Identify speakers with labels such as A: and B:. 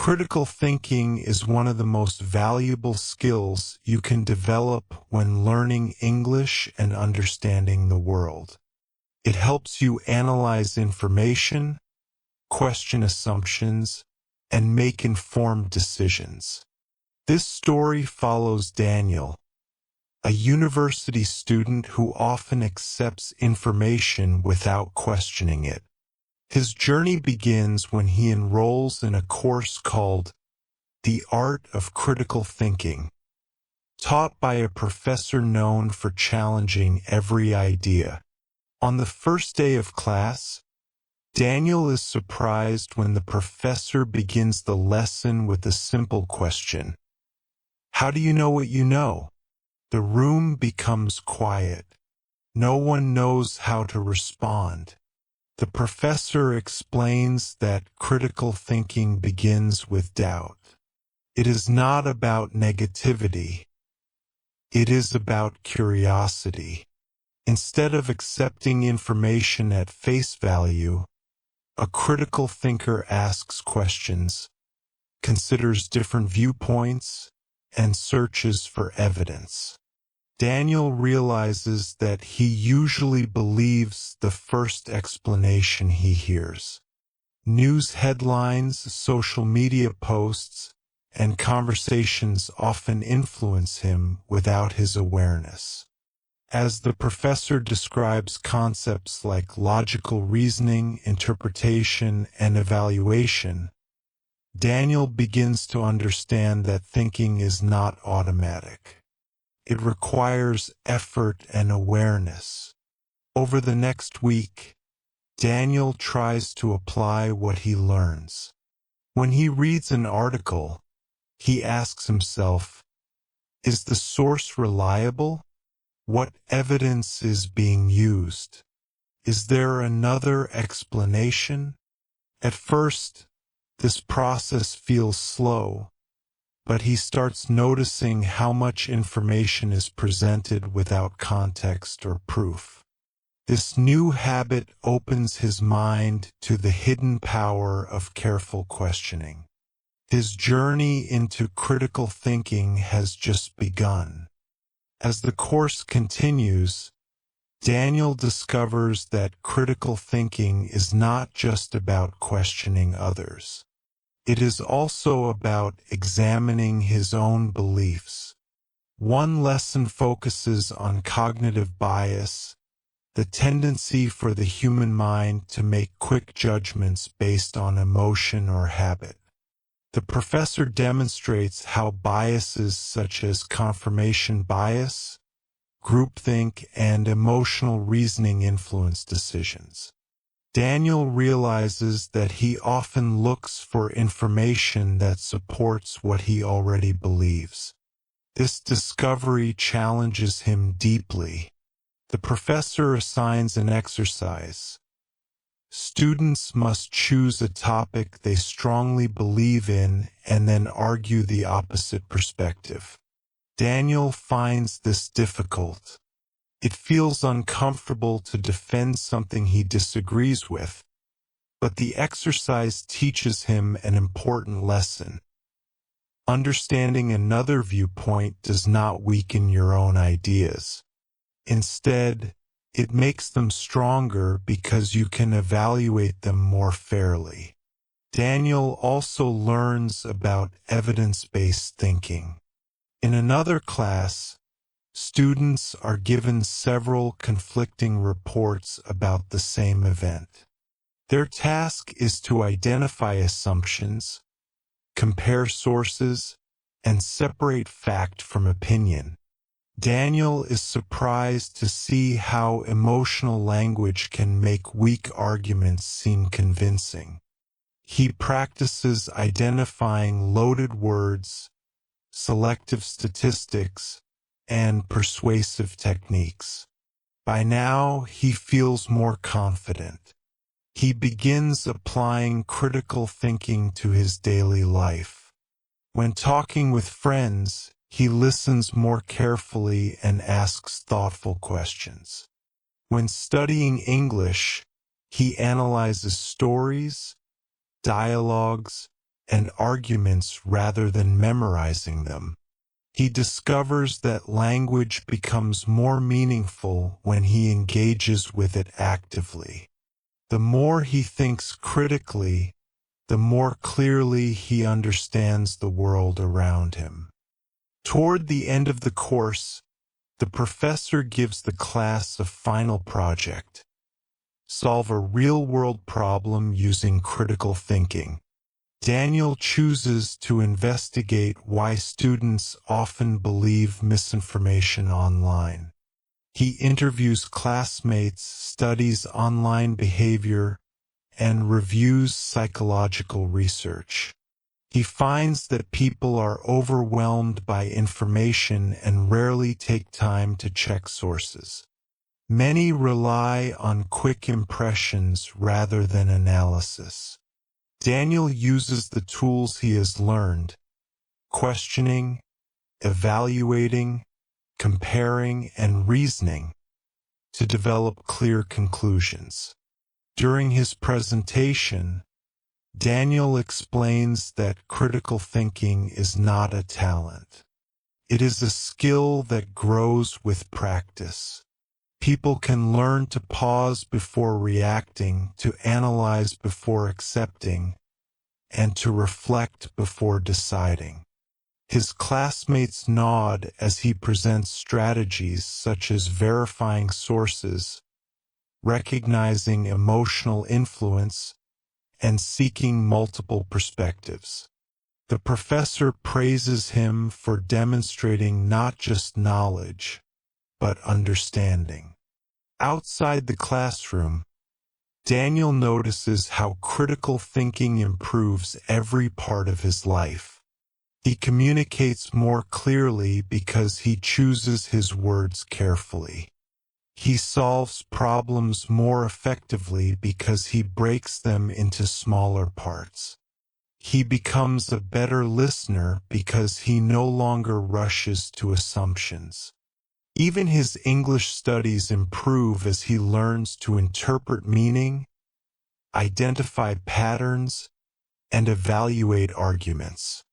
A: Critical thinking is one of the most valuable skills you can develop when learning English and understanding the world. It helps you analyze information, question assumptions, and make informed decisions. This story follows Daniel, a university student who often accepts information without questioning it. His journey begins when he enrolls in a course called The Art of Critical Thinking, taught by a professor known for challenging every idea. On the first day of class, Daniel is surprised when the professor begins the lesson with a simple question. How do you know what you know? The room becomes quiet. No one knows how to respond. The professor explains that critical thinking begins with doubt. It is not about negativity. It is about curiosity. Instead of accepting information at face value, a critical thinker asks questions, considers different viewpoints, and searches for evidence. Daniel realizes that he usually believes the first explanation he hears. News headlines, social media posts, and conversations often influence him without his awareness. As the professor describes concepts like logical reasoning, interpretation, and evaluation, Daniel begins to understand that thinking is not automatic. It requires effort and awareness. Over the next week, Daniel tries to apply what he learns. When he reads an article, he asks himself, is the source reliable? What evidence is being used? Is there another explanation? At first, this process feels slow, but he starts noticing how much information is presented without context or proof. This new habit opens his mind to the hidden power of careful questioning. His journey into critical thinking has just begun. As the course continues, Daniel discovers that critical thinking is not just about questioning others. It is also about examining his own beliefs. One lesson focuses on cognitive bias, the tendency for the human mind to make quick judgments based on emotion or habit. The professor demonstrates how biases such as confirmation bias, groupthink, and emotional reasoning influence decisions. Daniel realizes that he often looks for information that supports what he already believes. This discovery challenges him deeply. The professor assigns an exercise. Students must choose a topic they strongly believe in and then argue the opposite perspective. Daniel finds this difficult. It feels uncomfortable to defend something he disagrees with, but the exercise teaches him an important lesson. Understanding another viewpoint does not weaken your own ideas. Instead, it makes them stronger because you can evaluate them more fairly. Daniel also learns about evidence-based thinking. In another class, students are given several conflicting reports about the same event. Their task is to identify assumptions, compare sources, and separate fact from opinion. Daniel is surprised to see how emotional language can make weak arguments seem convincing. He practices identifying loaded words, selective statistics, and persuasive techniques. By now, he feels more confident. He begins applying critical thinking to his daily life. When talking with friends, he listens more carefully and asks thoughtful questions. When studying English, he analyzes stories, dialogues, and arguments rather than memorizing them. He discovers that language becomes more meaningful when he engages with it actively. The more he thinks critically, the more clearly he understands the world around him. Toward the end of the course, the professor gives the class a final project: solve a real-world problem using critical thinking. Daniel chooses to investigate why students often believe misinformation online. He interviews classmates, studies online behavior, and reviews psychological research. He finds that people are overwhelmed by information and rarely take time to check sources. Many rely on quick impressions rather than analysis. Daniel uses the tools he has learned: questioning, evaluating, comparing, and reasoning, to develop clear conclusions. During his presentation, Daniel explains that critical thinking is not a talent. It is a skill that grows with practice. People can learn to pause before reacting, to analyze before accepting, and to reflect before deciding. His classmates nod as he presents strategies such as verifying sources, recognizing emotional influence, and seeking multiple perspectives. The professor praises him for demonstrating not just knowledge, but understanding. Outside the classroom, Daniel notices how critical thinking improves every part of his life. He communicates more clearly because he chooses his words carefully. He solves problems more effectively because he breaks them into smaller parts. He becomes a better listener because he no longer rushes to assumptions. Even his English studies improve as he learns to interpret meaning, identify patterns, and evaluate arguments.